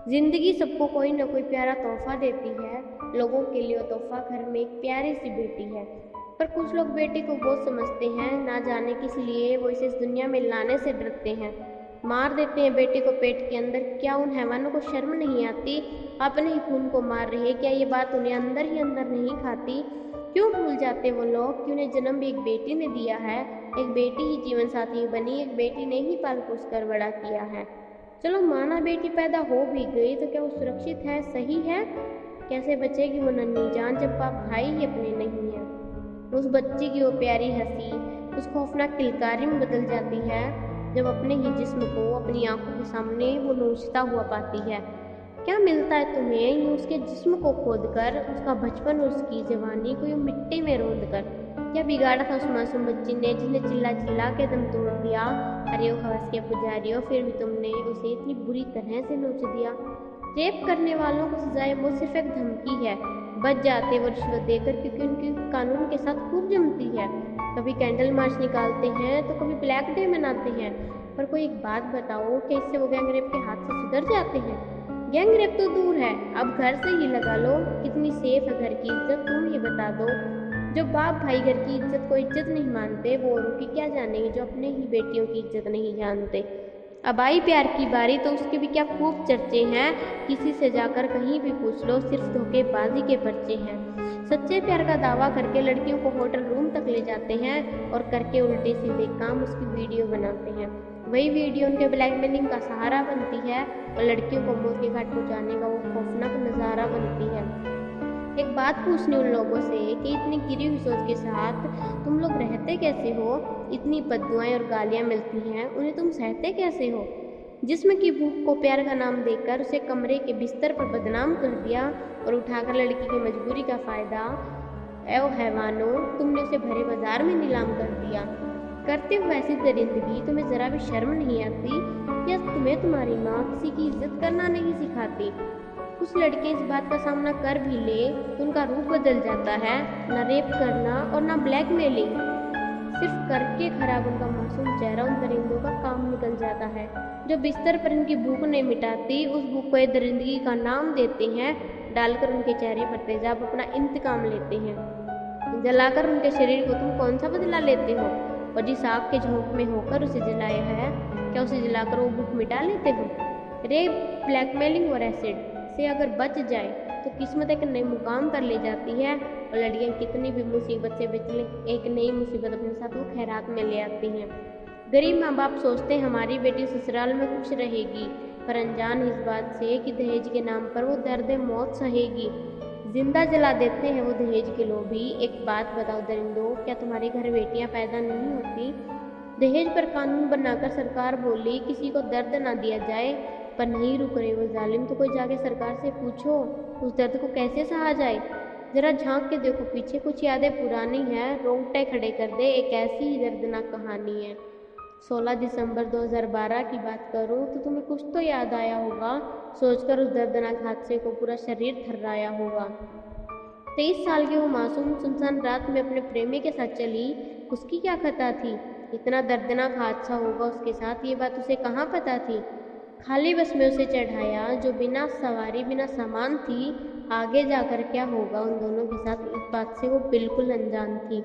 जिंदगी सबको कोई ना कोई प्यारा तोहफा देती है। लोगों के लिए वो तोहफा घर में एक प्यारी सी बेटी है। पर कुछ लोग बेटी को बोझ समझते हैं, ना जाने किस लिए वो इसे इस दुनिया में लाने से डरते हैं। मार देते हैं बेटी को पेट के अंदर। क्या उन हैवानों को शर्म नहीं आती? अपने ही खून को मार रहे, क्या ये बात उन्हें अंदर ही अंदर नहीं खाती? क्यों भूल जाते वो लोग कि उन्हें जन्म भी एक बेटी ने दिया है। एक बेटी ही जीवन साथी बनी, एक बेटी ने ही पाल पोस कर बड़ा किया है। चलो माना बेटी पैदा हो भी गई तो क्या वो सुरक्षित है, सही है? कैसे बचेगी वो नन्ही जान जब बाप भाई ही अपने नहीं है? उस बच्ची की वो प्यारी हंसी उस खौफनाक किलकारी में बदल जाती है जब अपने ही जिस्म को अपनी आंखों के सामने वो नोचता हुआ पाती है। क्या मिलता है तुम्हें यूं उसके जिस्म को खोदकर, उसका बचपन और उसकी जवानी को यूं मिट्टी में रौंद कर? क्या बिगाड़ा था उस मासूम बच्ची ने जिसने चिल्ला चिल्ला के दम तोड़ दिया? अरे ओ हवस के पुजारियों, फिर भी तुमने उसे इतनी बुरी तरह से नोच दिया। रेप करने वालों को सजाए मौत सिर्फ एक धमकी है। बच जाते वो रिश्वत देकर, क्योंकि उनकी कानून के साथ खूब जमती है। कभी कैंडल मार्च निकालते हैं तो कभी ब्लैक डे मनाते हैं। पर कोई एक बात बताओ, क्या इससे वो गैंगरेप के हाथ से सुधर जाते हैं? गैंगरेप तो दूर है, अब घर से ही लगा लो। कितनी सेफ है घर की इज्जत, तुम ही बता दो। जो बाप भाई घर की इज्जत को इज्जत नहीं मानते, वो औरों की क्या जानेंगे जो अपने ही बेटियों की इज्जत नहीं जानते। अब आई प्यार की बारी तो उसके भी क्या खूब चर्चे हैं। किसी से जाकर कहीं भी पूछ लो, सिर्फ धोखेबाजी के पर्चे हैं। सच्चे प्यार का दावा करके लड़कियों को होटल रूम तक ले जाते हैं और करके उल्टे सीधे काम उसकी वीडियो बनाते हैं। वही वीडियो उनके ब्लैकमेलिंग का सहारा बनती है और लड़कियों को मौत के घाट पहुंचाने का वो खौफनाक नज़ारा बनती है। एक बात पूछनी उन लोगों से कि इतनी गिरी हुई सोच के साथ तुम लोग रहते कैसे हो? इतनी बद्दुआएं और गालियां मिलती हैं, उन्हें तुम सहते कैसे हो? जिस्म की भूख को प्यार का नाम देकर उसे कमरे के बिस्तर पर बदनाम कर दिया और उठाकर लड़की की मजबूरी का फ़ायदा ओ हैवानों, तुमने उसे भरे बाजार में नीलाम कर दिया। करते हुए ऐसी दरिंदगी तुम्हें ज़रा भी शर्म नहीं आती? या तुम्हें तुम्हारी माँ किसी की इज्जत करना नहीं सिखाती? कुछ लड़के इस बात का सामना कर भी ले तो उनका रूप बदल जाता है। ना रेप करना और ना ब्लैकमेलिंग, सिर्फ करके खराब उनका मासूम चेहरा उन दरिंदों का काम निकल जाता है। जो बिस्तर पर इनकी भूख नहीं मिटाती, उस भूख को ये दरिंदगी का नाम देते हैं। डालकर उनके चेहरे पर तेजाब अपना इंतकाम लेते हैं। जलाकर उनके शरीर को तुम कौन सा बदला लेते हो? और जिस आग के झोंक में होकर उसे जलाया है, क्या उसे जलाकर वो भूख मिटा लेते हो? रेप, ब्लैकमेलिंग और एसिड से अगर बच जाए तो किस्मत एक नई मुकाम पर ले जाती है और लड़कियां कितनी भी मुसीबत से बच ले, एक नई मुसीबत अपने साथ वो खैरात में ले आती हैं। गरीब माँ बाप सोचते हैं हमारी बेटी ससुराल में खुश रहेगी, पर अनजान इस बात से कि दहेज के नाम पर वो दर्द मौत सहेगी। जिंदा जला देते हैं वो दहेज के लोभी। एक बात बताओ दरिंदों, क्या तुम्हारे घर बेटियां पैदा नहीं होती? दहेज पर कानून बनाकर सरकार बोली किसी को दर्द ना दिया जाए, पर नहीं रुक रहे वो जालिम। तो कोई जाके सरकार से पूछो उस दर्द को कैसे सहा जाए। जरा झांक के देखो पीछे, कुछ यादें पुरानी हैं, रोंगटे खड़े कर दे। एक ऐसी ही दर्दनाक कहानी है। 16 दिसंबर 2012 की बात करूं तो तुम्हें कुछ तो याद आया होगा। सोचकर उस दर्दनाक हादसे को पूरा शरीर थर्राया होगा। 23 साल की वो मासूम सुनसान रात में अपने प्रेमी के साथ चली, उसकी क्या खता थी? इतना दर्दनाक हादसा होगा उसके साथ, ये बात उसे कहाँ पता थी? खाली बस में उसे चढ़ाया जो बिना सवारी बिना सामान थी। आगे जाकर क्या होगा उन दोनों के साथ, इस बात से वो बिल्कुल अनजान थी।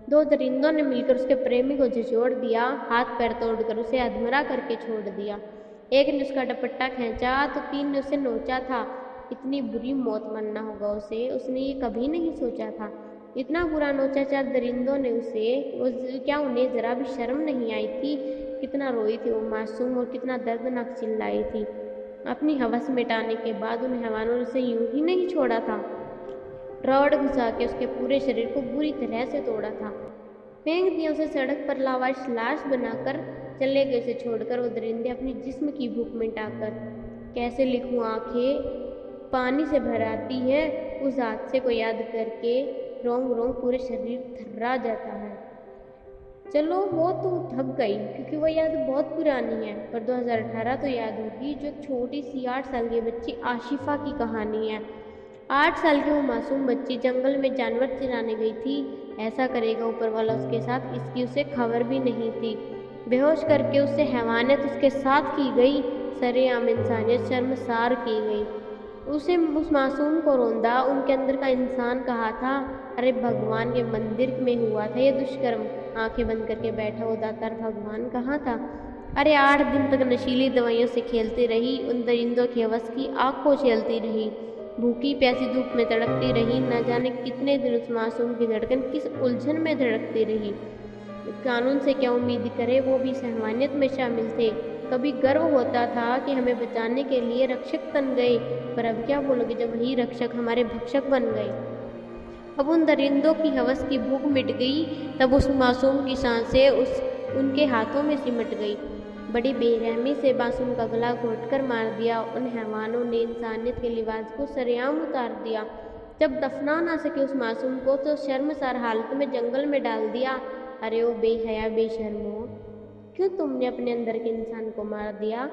दो दरिंदों ने मिलकर उसके प्रेमी को झिझोड़ दिया, हाथ पैर तोड़कर उसे अधमरा करके छोड़ दिया। एक ने उसका दुपट्टा खींचा तो 3 ने उसे नोचा था। इतनी बुरी मौत मरना होगा उसे, उसने ये कभी नहीं सोचा था। इतना बुरा नोचा 4 दरिंदों ने उसे, वो क्या उन्हें जरा भी शर्म नहीं आई थी? कितना रोई थी वो मासूम और कितना दर्दनाक चिल्लाई थी। अपनी हवस मिटाने के बाद उन हैवानों ने उसे यूं ही नहीं छोड़ा था, रॉड घुसा के उसके पूरे शरीर को बुरी तरह से तोड़ा था। फेंक दिया उसे सड़क पर, लावारिस लाश बनाकर चले गए उसे छोड़कर वो दरिंदे अपनी जिस्म की भूख मिटाकर। कैसे लिखूं, आंखें पानी से भर आती हैं उस हादसे को याद करके। रोंग रोंग पूरे शरीर थर्रा जाता है। चलो वो तो थक गई क्योंकि वो याद बहुत पुरानी है, पर 2018 तो याद होगी जो एक छोटी सी 8 साल की बच्ची आशिफा की कहानी है। 8 साल की वो मासूम बच्ची जंगल में जानवर चराने गई थी। ऐसा करेगा ऊपर वाला उसके साथ, इसकी उसे खबर भी नहीं थी। बेहोश करके उससे हैवानियत उसके साथ की गई। सरेआम इंसानियत शर्मसार की गई। उस मासूम को रोंदा उनके अंदर का इंसान कहा था, अरे भगवान के मंदिर में हुआ था ये दुष्कर्म। आंखें बंद करके बैठा वो दातार भगवान कहाँ था? अरे 8 दिन तक नशीली दवाइयों से खेलती रही, उन दरिंदों की हवस की आग को झेलती रही, भूखी प्यासी धूप में तड़पती रही, न जाने कितने दिन उस मासूम की धड़कन किस उलझन में धड़कती रही। कानून से क्या उम्मीद करे, वो भी सहमानियत में शामिल थे। कभी गर्व होता था कि हमें बचाने के लिए रक्षक बन गए, पर अब क्या बोलोगे जब वही रक्षक हमारे भक्षक बन गए। अब उन दरिंदों की हवस की भूख मिट गई, तब उस मासूम की सांसें उनके हाथों में सिमट गई। बड़ी बेरहमी से मासूम का गला घोंटकर मार दिया। उन हैवानों ने इंसानियत के लिबास को सरेआम उतार दिया। जब दफना ना सके उस मासूम को तो शर्मसार हालत में जंगल में डाल दिया। अरे ओ बेहया बेशर्मो, क्यों तुमने अपने अंदर के इंसान को मार दिया?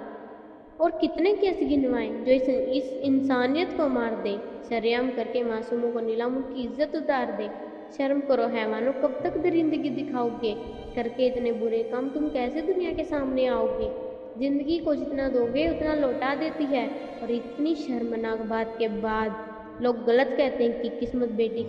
और कितने केस गिनवाए जो इस इंसानियत को मार दे, सरेआम करके मासूमों को नीलाम की इज्जत उतार दे। शर्म करो हैवानों, कब तक दरिंदगी दिखाओगे? करके इतने बुरे काम तुम कैसे दुनिया के सामने आओगे? जिंदगी को जितना दोगे उतना लौटा देती है। और इतनी शर्मनाक बात के बाद लोग गलत कहते हैं कि किस्मत बेटी